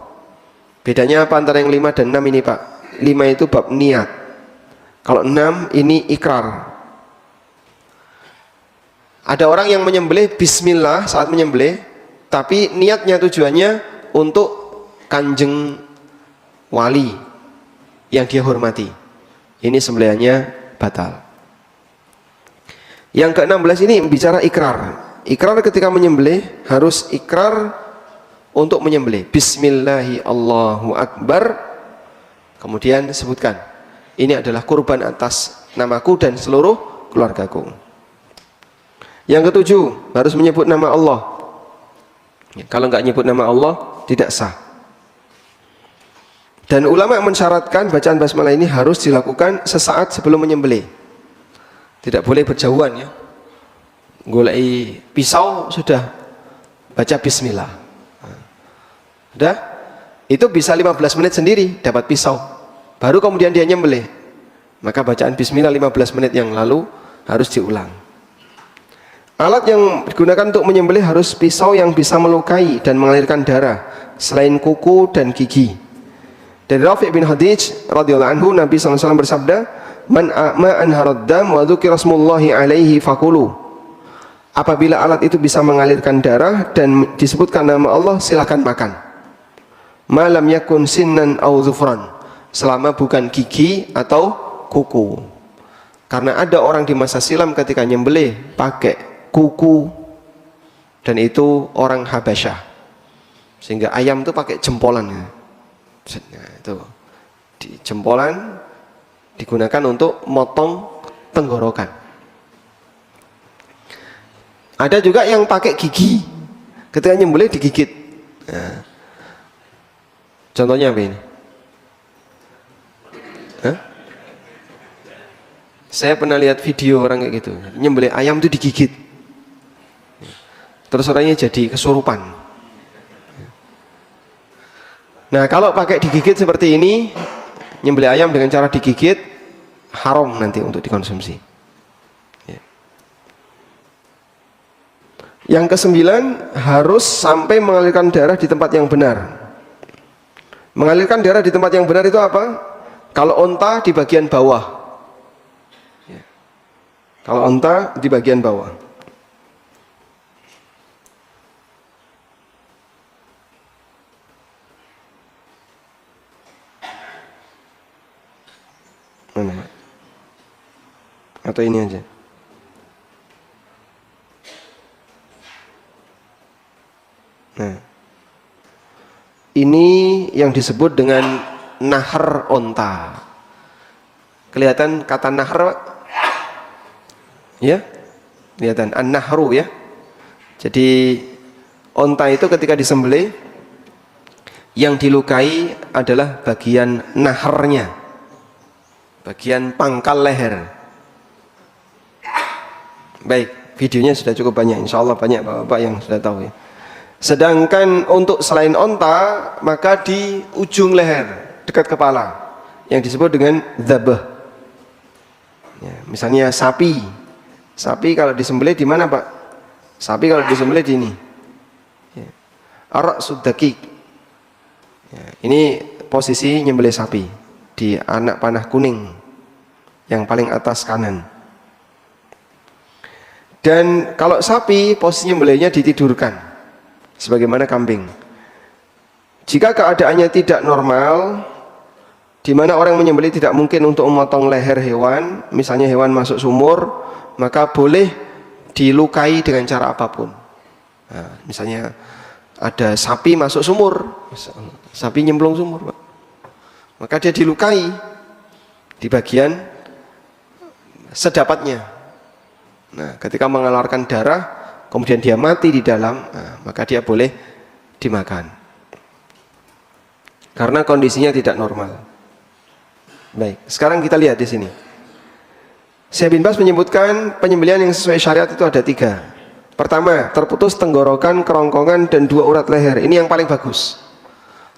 Bedanya apa antara yang 5 dan 6 ini, Pak? 5 itu bab niat. Kalau 6 ini ikrar. Ada orang yang menyembelih bismillah saat menyembelih, tapi niatnya tujuannya untuk kanjeng wali yang dia hormati. Ini sembelihannya batal. Yang ke-16 ini bicara ikrar. Ikrar ketika menyembelih harus ikrar untuk menyembelih. Bismillahi Allahu Akbar. Kemudian sebutkan, ini adalah kurban atas namaku dan seluruh keluargaku. Yang ke-7, harus menyebut nama Allah. Kalau nggak nyebut nama Allah, tidak sah. Dan ulama mensyaratkan bacaan basmalah ini harus dilakukan sesaat sebelum menyembelih. Tidak boleh berjauhan ya. Golei pisau sudah baca bismillah. Sudah? Itu bisa 15 menit sendiri dapat pisau. Baru kemudian dia nyembelih. Maka bacaan bismillah 15 menit yang lalu harus diulang. Alat yang digunakan untuk menyembelih harus pisau yang bisa melukai dan mengalirkan darah selain kuku dan gigi. Dari Rafi' bin Hadij radhiyallahu anhu, Nabi SAW bersabda, "Man anharad dam wa dzukira smullahi alaihi fakulu." Apabila alat itu bisa mengalirkan darah dan disebutkan nama Allah, silakan makan. Malam yakun sinnan au zufran, selama bukan gigi atau kuku. Karena ada orang di masa silam ketika nyembelih pakai kuku, dan itu orang Habasyah, sehingga ayam itu pakai jempolan. Nah, itu di jempolan digunakan untuk motong tenggorokan. Ada juga yang pakai gigi, ketika nyembelih digigit. Nah, contohnya apa ini? Hah? Saya pernah lihat video orang kayak gitu, nyembelih ayam itu digigit, terus orangnya jadi kesurupan. Nah, kalau pakai digigit seperti ini, nyembelih ayam dengan cara digigit, haram nanti untuk dikonsumsi. Yang ke-9, harus sampai mengalirkan darah di tempat yang benar. Mengalirkan darah di tempat yang benar itu apa? Kalau onta di bagian bawah. Kalau onta di bagian bawah. Mana? Atau ini aja? Nah, ini yang disebut dengan nahar onta. Kelihatan kata nahar, Pak? Ya, kelihatan an-nahru ya. Jadi onta itu ketika disembelih, yang dilukai adalah bagian naharnya, bagian pangkal leher. Baik, videonya sudah cukup banyak, insya Allah banyak bapak-bapak yang sudah tahu ya. Sedangkan untuk selain onta, maka di ujung leher dekat kepala yang disebut dengan dzabah. Ya, misalnya sapi kalau disembelih di mana, Pak? Sapi kalau disembelih di ini. Ya. ar-ra'sud daqiq. Ya, ini posisi nyembelih sapi di anak panah kuning yang paling atas kanan. Dan kalau sapi posisi nyembelihnya ditidurkan sebagaimana kambing. Jika keadaannya tidak normal, di mana orang menyembelih tidak mungkin untuk memotong leher hewan, misalnya hewan masuk sumur, maka boleh dilukai dengan cara apapun. Nah, misalnya ada sapi masuk sumur, sapi nyemplung sumur, Pak, maka dia dilukai di bagian sedapatnya. Nah, ketika mengeluarkan darah, kemudian dia mati di dalam, nah, maka dia boleh dimakan karena kondisinya tidak normal. Baik, sekarang kita lihat di sini. Syekh bin Baz menyebutkan penyembelihan yang sesuai syariat itu ada 3. Pertama, terputus tenggorokan, kerongkongan, dan 2 urat leher. Ini yang paling bagus.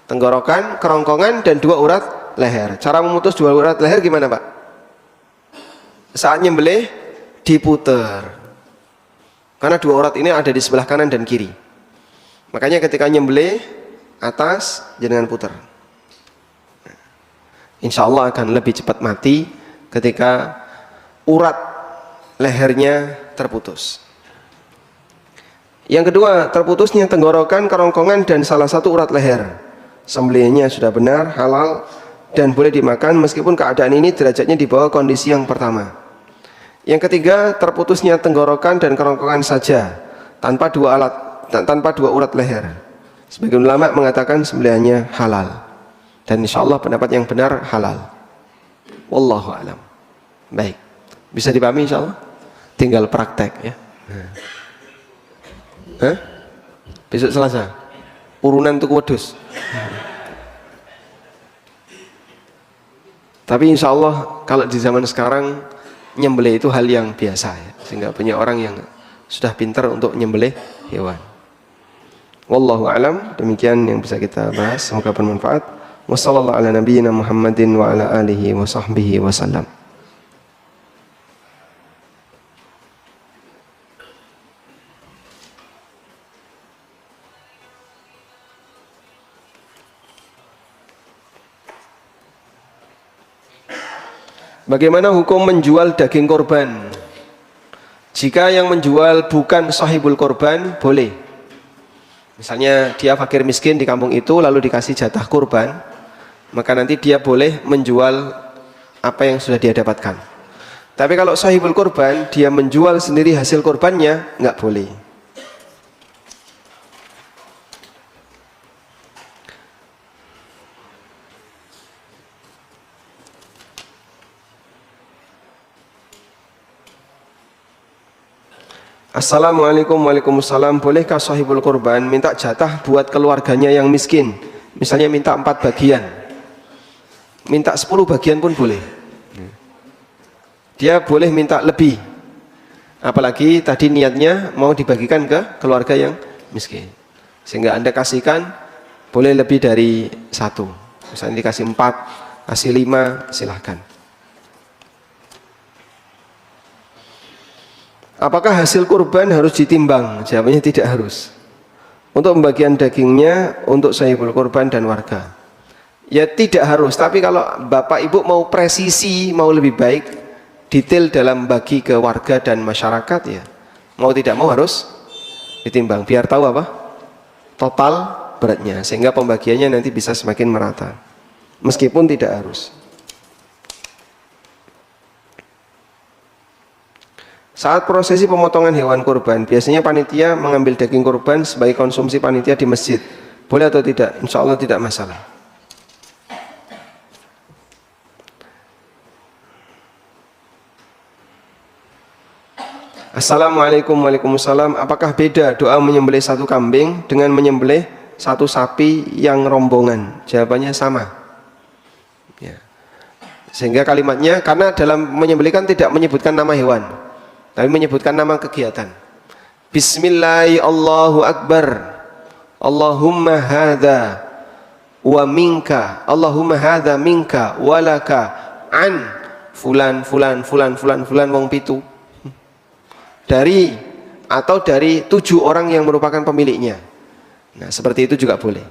Tenggorokan, kerongkongan, dan 2 urat leher. Cara memutus 2 urat leher gimana, Pak? Saat nyembelih diputer. Karena 2 urat ini ada di sebelah kanan dan kiri. Makanya ketika nyembelih atas jangan puter. Insya Allah akan lebih cepat mati ketika urat lehernya terputus. Yang kedua, terputusnya tenggorokan, kerongkongan, dan salah satu urat leher. Sembelihnya sudah benar, halal, dan boleh dimakan meskipun keadaan ini derajatnya di bawah kondisi yang pertama. Yang ketiga, terputusnya tenggorokan dan kerongkongan saja, tanpa 2 urat leher. Sebagian ulama mengatakan sembelihannya halal. Dan insya Allah pendapat yang benar halal. Wallahu a'lam. Baik, bisa dipahami insya Allah? Tinggal praktek ya. Hah? Besok Selasa urunan tuku wedhus. Tapi insya Allah kalau di zaman sekarang nyembelih itu hal yang biasa ya, sehingga banyak orang yang sudah pintar untuk nyembelih hewan. Wallahu a'lam. Demikian yang bisa kita bahas, semoga bermanfaat. Wassallallahu ala nabiyyina Muhammadin wa ala alihi wa sahbihi wasallam. Bagaimana hukum menjual daging korban? Jika yang menjual bukan sahibul korban, boleh. Misalnya dia fakir miskin di kampung itu, lalu dikasih jatah korban, maka nanti dia boleh menjual apa yang sudah dia dapatkan. Tapi kalau sahibul korban, dia menjual sendiri hasil korbannya, nggak boleh. Assalamualaikum. Waalaikumsalam. Bolehkah sahibul korban minta jatah buat keluarganya yang miskin? Misalnya minta 4 bagian, minta 10 bagian pun boleh. Dia boleh minta lebih, apalagi tadi niatnya mau dibagikan ke keluarga yang miskin, sehingga Anda kasihkan boleh lebih dari 1. Misalnya dikasih 4, kasih 5, silahkan. Apakah hasil kurban harus ditimbang? Jawabannya tidak harus. Untuk pembagian dagingnya untuk sahibul kurban dan warga, ya tidak harus. Tapi kalau bapak ibu mau presisi, mau lebih baik, detail dalam bagi ke warga dan masyarakat, ya mau tidak mau harus ditimbang, biar tahu apa total beratnya, sehingga pembagiannya nanti bisa semakin merata, meskipun tidak harus. Saat prosesi pemotongan hewan kurban, biasanya panitia mengambil daging kurban sebagai konsumsi panitia di masjid. Boleh atau tidak? Insya Allah tidak masalah. Assalamualaikum. Waalaikumsalam. Apakah beda doa menyembelih 1 kambing dengan menyembelih 1 sapi yang rombongan? Jawabannya sama. Ya. Sehingga kalimatnya, karena dalam menyembelih kan tidak menyebutkan nama hewan, tapi menyebutkan nama kegiatan. Bismillahi Allahu Akbar, Allahumma hadha wa minka, Allahumma hadha minka walaka an fulan fulan fulan fulan fulan wong pitu, dari atau dari 7 orang yang merupakan pemiliknya. Nah, seperti itu juga boleh.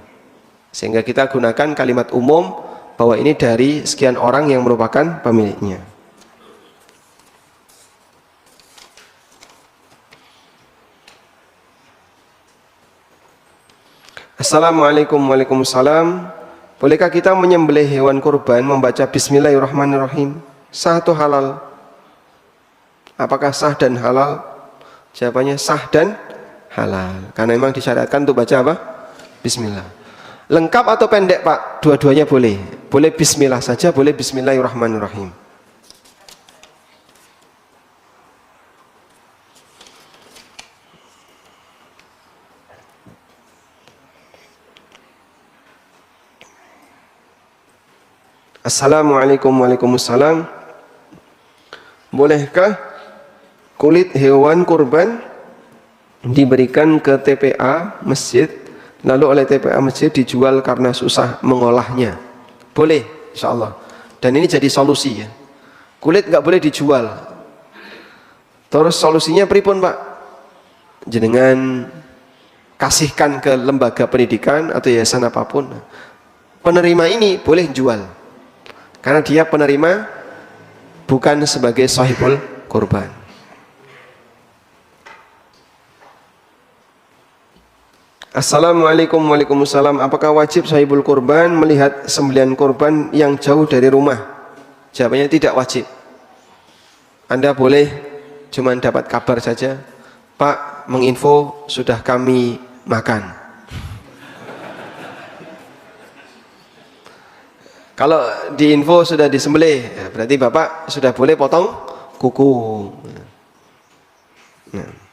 Sehingga kita gunakan kalimat umum bahwa ini dari sekian orang yang merupakan pemiliknya. Assalamualaikum. Waalaikumsalam. Bolehkah kita menyembelih hewan kurban membaca Bismillahirrahmanirrahim? Sah atau halal? Apakah sah dan halal? Jawabannya sah dan halal. Karena memang disyariatkan untuk baca apa? Bismillah. Lengkap atau pendek Pak? Dua-duanya boleh. Boleh Bismillah saja, boleh Bismillahirrahmanirrahim. Assalamualaikum. Waalaikumsalam. Bolehkah kulit hewan kurban diberikan ke TPA masjid, lalu oleh TPA masjid dijual karena susah mengolahnya? Boleh, insya Allah. Dan ini jadi solusi ya. Kulit nggak boleh dijual. Terus solusinya pripun Pak? Jenengan kasihkan ke lembaga pendidikan atau yayasan apapun. Penerima ini boleh jual, karena dia penerima bukan sebagai sahibul kurban. Assalamualaikum. Waalaikumsalam. Apakah wajib sahibul kurban melihat sembelihan kurban yang jauh dari rumah? Jawabannya tidak wajib. Anda boleh cuma dapat kabar saja, Pak, menginfo sudah kami makan. Kalau diinfo sudah disembelih, ya berarti Bapak sudah boleh potong kuku. Nah.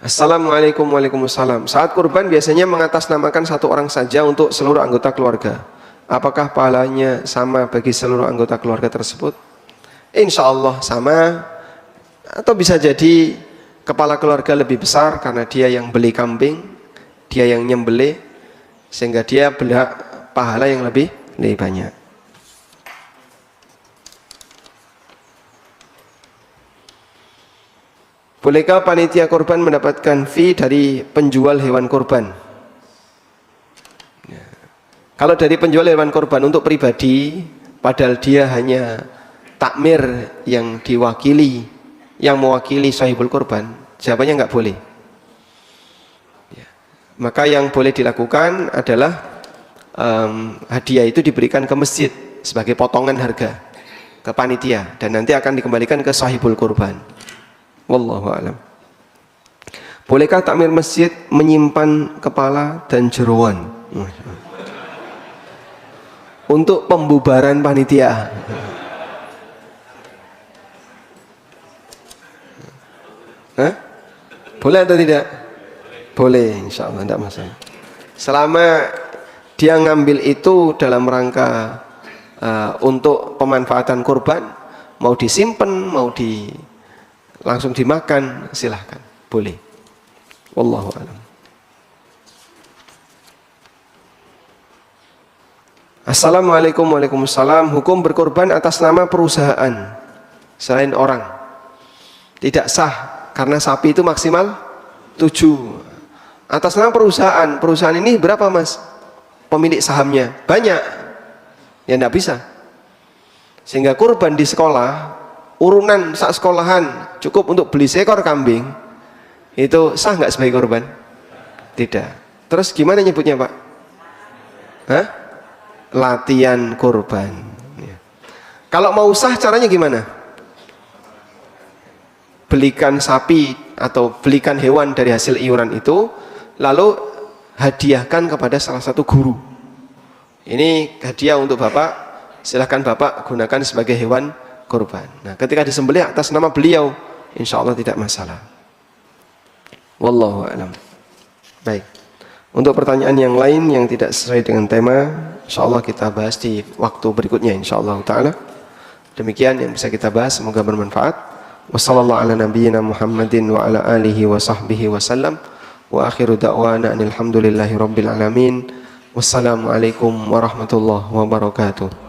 Assalamualaikum. Waalaikumsalam. Saat kurban biasanya mengatasnamakan satu orang saja untuk seluruh anggota keluarga. Apakah pahalanya sama bagi seluruh anggota keluarga tersebut? Insya Allah sama. Atau bisa jadi kepala keluarga lebih besar karena dia yang beli kambing, dia yang nyembelih, sehingga dia berhak pahala yang lebih banyak. Bolehkah panitia korban mendapatkan fee dari penjual hewan korban? Ya. Kalau dari penjual hewan korban untuk pribadi, padahal dia hanya takmir yang diwakili, yang mewakili sahibul korban, jawabannya nggak boleh. Ya. Maka yang boleh dilakukan adalah hadiah itu diberikan ke masjid sebagai potongan harga ke panitia, dan nanti akan dikembalikan ke sahibul korban. Wallahu a'lam. Bolehkah takmir masjid menyimpan kepala dan jeroan untuk pembubaran panitia? Hah? Boleh atau tidak? Boleh, insya Allah, tidak masalah. Selama dia ngambil itu dalam rangka untuk pemanfaatan kurban, mau disimpan, mau langsung dimakan, silahkan, boleh. Wallahu a'lam. Assalamualaikum. Waalaikumsalam. Hukum berkorban atas nama perusahaan selain orang tidak sah karena sapi itu maksimal 7. Atas nama perusahaan, perusahaan ini berapa Mas pemilik sahamnya? Banyak, ya enggak bisa. Sehingga kurban di sekolah, urunan sak sekolahan cukup untuk beli seekor kambing, itu sah nggak sebagai korban? Tidak. Terus gimana nyebutnya Pak? Hah? Latihan korban. Ya. Kalau mau sah caranya gimana? Belikan sapi atau belikan hewan dari hasil iuran itu, lalu hadiahkan kepada salah satu guru. Ini hadiah untuk Bapak, silahkan Bapak gunakan sebagai hewan korban. Nah, ketika disembelih atas nama beliau, insya Allah tidak masalah. Wallahu a'lam. Baik. Untuk pertanyaan yang lain yang tidak sesuai dengan tema, insya Allah kita bahas di waktu berikutnya, insya Allah taala. Demikian yang bisa kita bahas, semoga bermanfaat. Wassallallahu ala nabiyyina Muhammadin wa ala alihi wa sahbihi wasallam. Wa akhiru da'wana alhamdulillahi rabbil alamin. Wassalamualaikum warahmatullahi wabarakatuh.